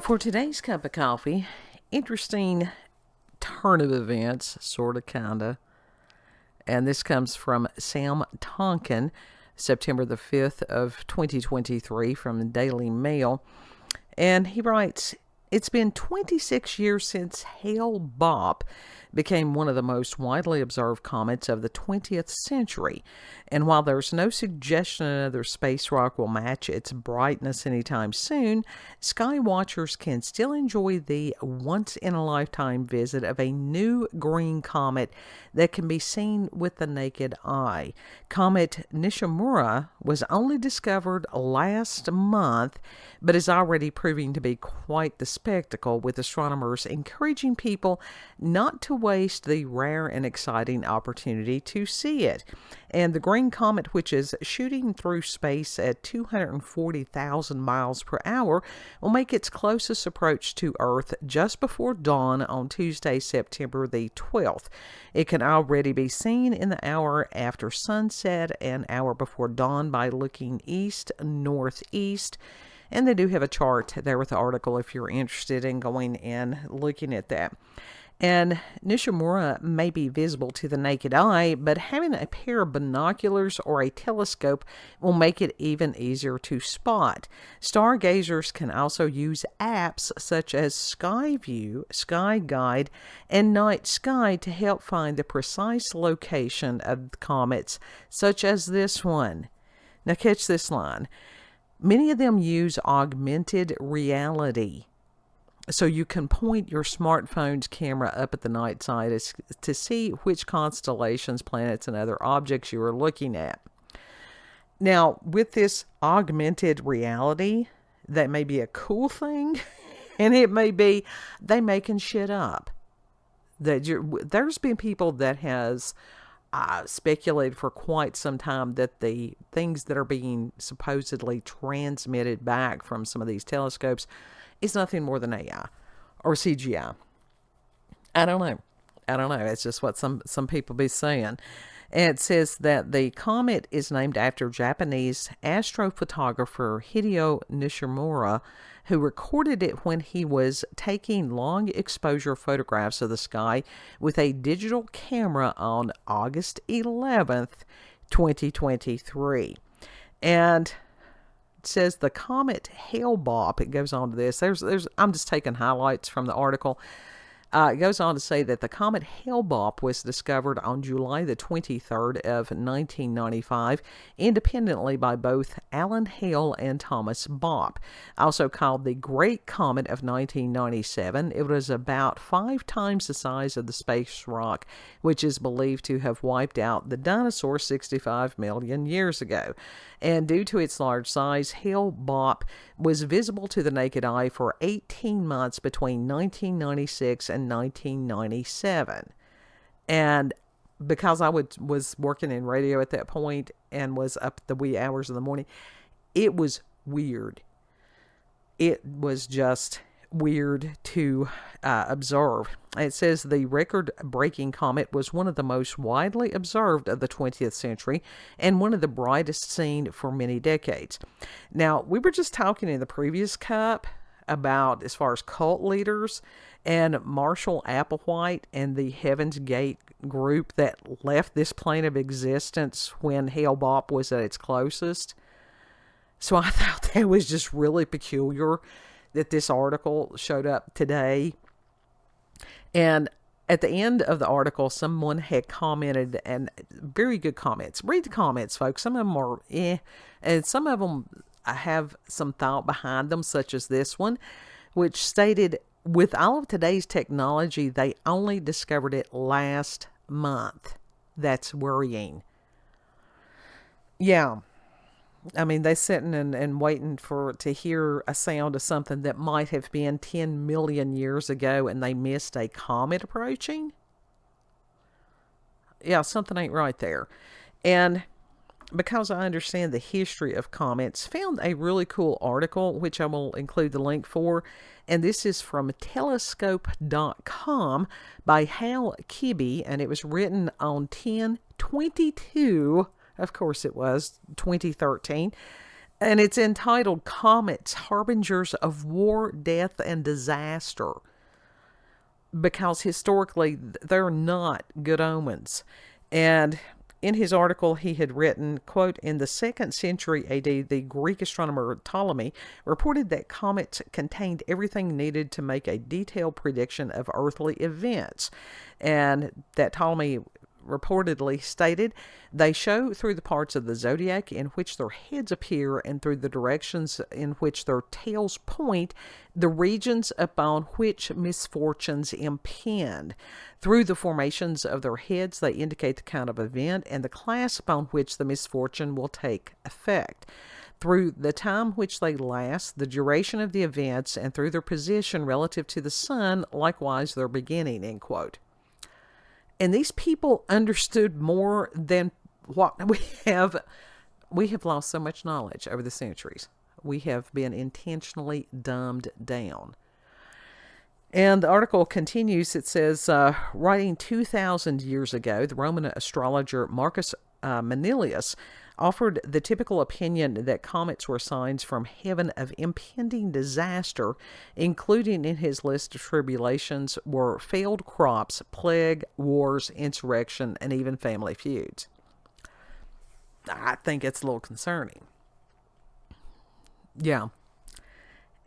For today's cup of coffee, interesting turn of events, sort of, kind of. And this comes from Sam Tonkin, September the 5th of 2023 from the Daily Mail. And he writes, "It's been 26 years since Hale Bopp became one of the most widely observed comets of the 20th century. And while there's no suggestion another space rock will match its brightness anytime soon, sky watchers can still enjoy the once-in-a-lifetime visit of a new green comet that can be seen with the naked eye. Comet Nishimura was only discovered last month, but is already proving to be quite the spectacle, with astronomers encouraging people not to waste the rare and exciting opportunity to see it. And the green comet, which is shooting through space at 240,000 miles per hour, will make its closest approach to Earth just before dawn on Tuesday, September the 12th. It can already be seen in the hour after sunset and hour before dawn by looking east-northeast. And they do have a chart there with the article if you're interested in going and looking at that. And Nishimura may be visible to the naked eye, but having a pair of binoculars or a telescope will make it even easier to spot. Stargazers can also use apps such as Skyview, Sky Guide, and Night Sky to help find the precise location of comets, such as this one. Now catch this line. Many of them use augmented reality. So you can point your smartphone's camera up at the night side to see which constellations, planets, and other objects you are looking at. Now, with this augmented reality, that may be a cool thing, and it may be they making shit up. There's been people that has speculated for quite some time that the things that are being supposedly transmitted back from some of these telescopes is nothing more than AI or CGI. I don't know. It's just what some people be saying. And it says that the comet is named after Japanese astrophotographer Hideo Nishimura, who recorded it when he was taking long exposure photographs of the sky with a digital camera on August 11th, 2023. And says the comet Hale Bopp, it goes on to this. I'm just taking highlights from the article. It goes on to say that the comet Hale Bopp was discovered on July the 23rd of 1995, independently by both Alan Hale and Thomas Bopp. Also called the Great Comet of 1997, it was about 5 times the size of the space rock, which is believed to have wiped out the dinosaurs 65 million years ago. And due to its large size, Hale Bopp was visible to the naked eye for 18 months between 1996 and 1997. And because I was working in radio at that point and was up the wee hours of the morning, it was weird. It was just weird to observe. It says the record-breaking comet was one of the most widely observed of the 20th century and one of the brightest seen for many decades. Now, we were just talking in the previous cup about, as far as cult leaders, and Marshall Applewhite and the Heaven's Gate group that left this plane of existence when Hale Bopp was at its closest. So I thought that was just really peculiar that this article showed up today. And at the end of the article, someone had commented, and very good comments. Read the comments, folks. Some of them are and some of them have some thought behind them, such as this one, which stated, with all of today's technology, they only discovered it last month. That's worrying. Yeah. I mean, they sitting and waiting to hear a sound of something that might have been 10 million years ago, and they missed a comet approaching. Yeah, something ain't right there. And because I understand the history of comets, found a really cool article, which I will include the link for. And this is from telescope.com by Hal Kibbey, and it was written on 10/22, of course it was, 2013. And it's entitled Comets, Harbingers of War, Death, and Disaster, because historically they're not good omens. And in his article, he had written, quote, in the 2nd century AD, the Greek astronomer Ptolemy reported that comets contained everything needed to make a detailed prediction of earthly events. And that Ptolemy reportedly stated, they show through the parts of the zodiac in which their heads appear and through the directions in which their tails point, the regions upon which misfortunes impend. Through the formations of their heads, they indicate the kind of event and the class upon which the misfortune will take effect. Through the time which they last, the duration of the events, and through their position relative to the sun, likewise their beginning, end quote. And these people understood more than what we have. We have lost so much knowledge over the centuries. We have been intentionally dumbed down. And the article continues. It says, writing 2,000 years ago, the Roman astrologer Marcus Manilius offered the typical opinion that comets were signs from heaven of impending disaster, including in his list of tribulations were failed crops, plague, wars, insurrection, and even family feuds. I think it's a little concerning. Yeah.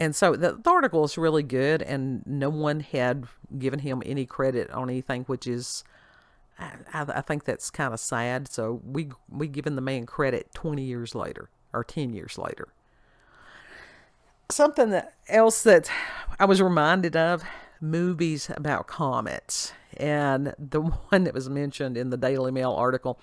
And so the article is really good, and no one had given him any credit on anything, which is, I think that's kind of sad. So we given the man credit 20 years later or 10 years later. Something else that I was reminded of, movies about comets. And the one that was mentioned in the Daily Mail article,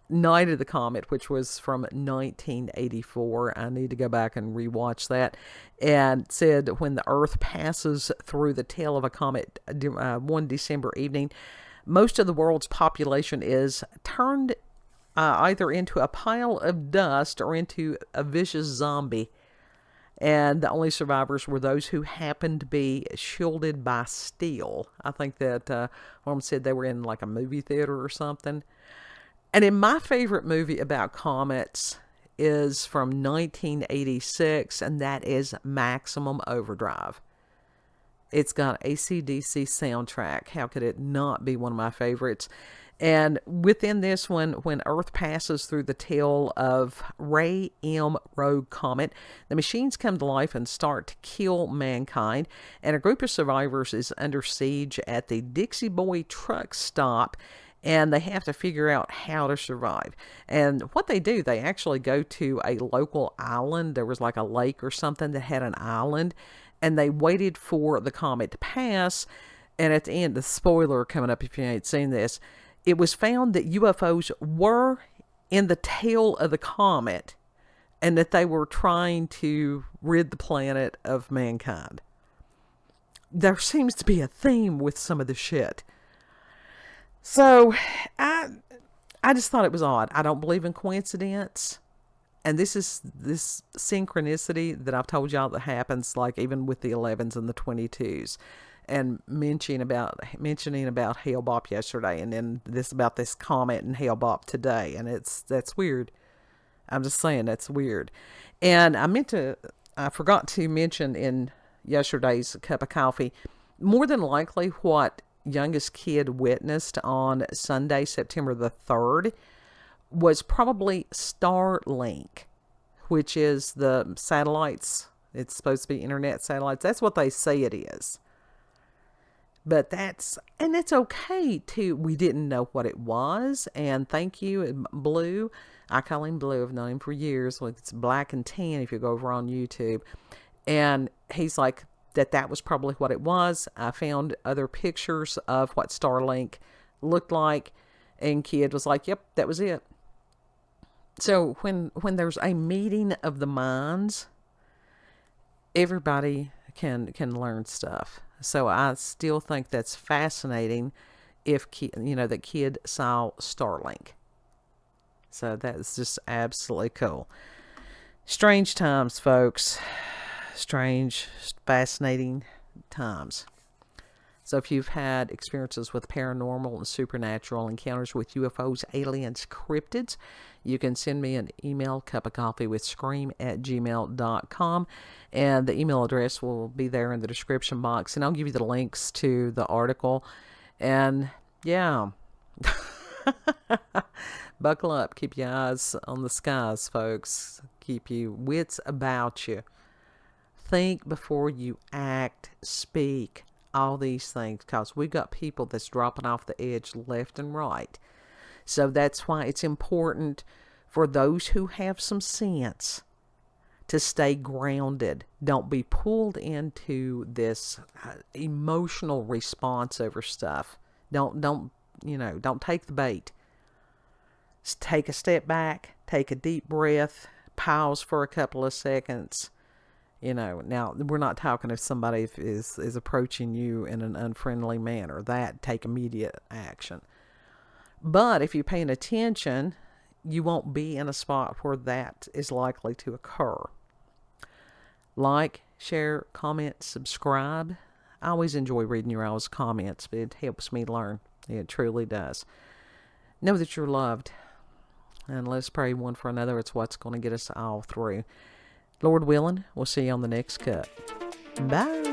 Night of the Comet, which was from 1984. I need to go back and rewatch that. And said when the Earth passes through the tail of a comet one December evening, most of the world's population is turned either into a pile of dust or into a vicious zombie. And the only survivors were those who happened to be shielded by steel. I think that Mom said they were in like a movie theater or something. And in my favorite movie about comets is from 1986, and that is Maximum Overdrive. It's got AC/DC soundtrack. How could it not be one of my favorites? And within this one, when Earth passes through the tail of Ray M. Rogue Comet, the machines come to life and start to kill mankind. And a group of survivors is under siege at the Dixie Boy truck stop, and they have to figure out how to survive. And what they do, they actually go to a local island. There was like a lake or something that had an island, and they waited for the comet to pass. And at the end, the spoiler coming up if you ain't seen this, it was found that UFOs were in the tail of the comet and that they were trying to rid the planet of mankind. There seems to be a theme with some of the shit. So I just thought it was odd. I don't believe in coincidence. And this is this synchronicity that I've told y'all that happens, like even with the 11s and the 22s, and mentioning about Hale-Bopp yesterday, and then this about this comet and Hale-Bopp today, and that's weird. I'm just saying that's weird. And I forgot to mention in yesterday's cup of coffee, more than likely what youngest kid witnessed on Sunday, September the 3rd, was probably Starlink, which is the satellites. It's supposed to be internet satellites. That's what they say it is. But it's okay too. We didn't know what it was. And thank you, Blue. I call him Blue. I've known him for years. Like, it's Black and Tan if you go over on YouTube. And he's like, that was probably what it was. I found other pictures of what Starlink looked like. And kid was like, yep, that was it. So when there's a meeting of the minds, everybody can learn stuff. So I still think that's fascinating if that kid saw Starlink. So that's just absolutely cool. Strange times, folks. Strange, fascinating times. So if you've had experiences with paranormal and supernatural encounters with UFOs, aliens, cryptids, you can send me an email, cupofcoffeewithscream@gmail.com, and the email address will be there in the description box, and I'll give you the links to the article. And yeah, buckle up, keep your eyes on the skies, folks. Keep your wits about you. Think before you act, speak, all these things, because we've got people that's dropping off the edge left and right. So that's why it's important for those who have some sense to stay grounded. Don't be pulled into this emotional response over stuff. Don't take the bait. Just take a step back, take a deep breath, pause for a couple of seconds. Now we're not talking if somebody is approaching you in an unfriendly manner. That take immediate action. But if you're paying attention, you won't be in a spot where that is likely to occur. Like, share, comment, subscribe. I always enjoy reading your all's comments, but it helps me learn. It truly does. Know that you're loved. And let's pray one for another. It's what's going to get us all through. Lord willing, we'll see you on the next cut. Bye.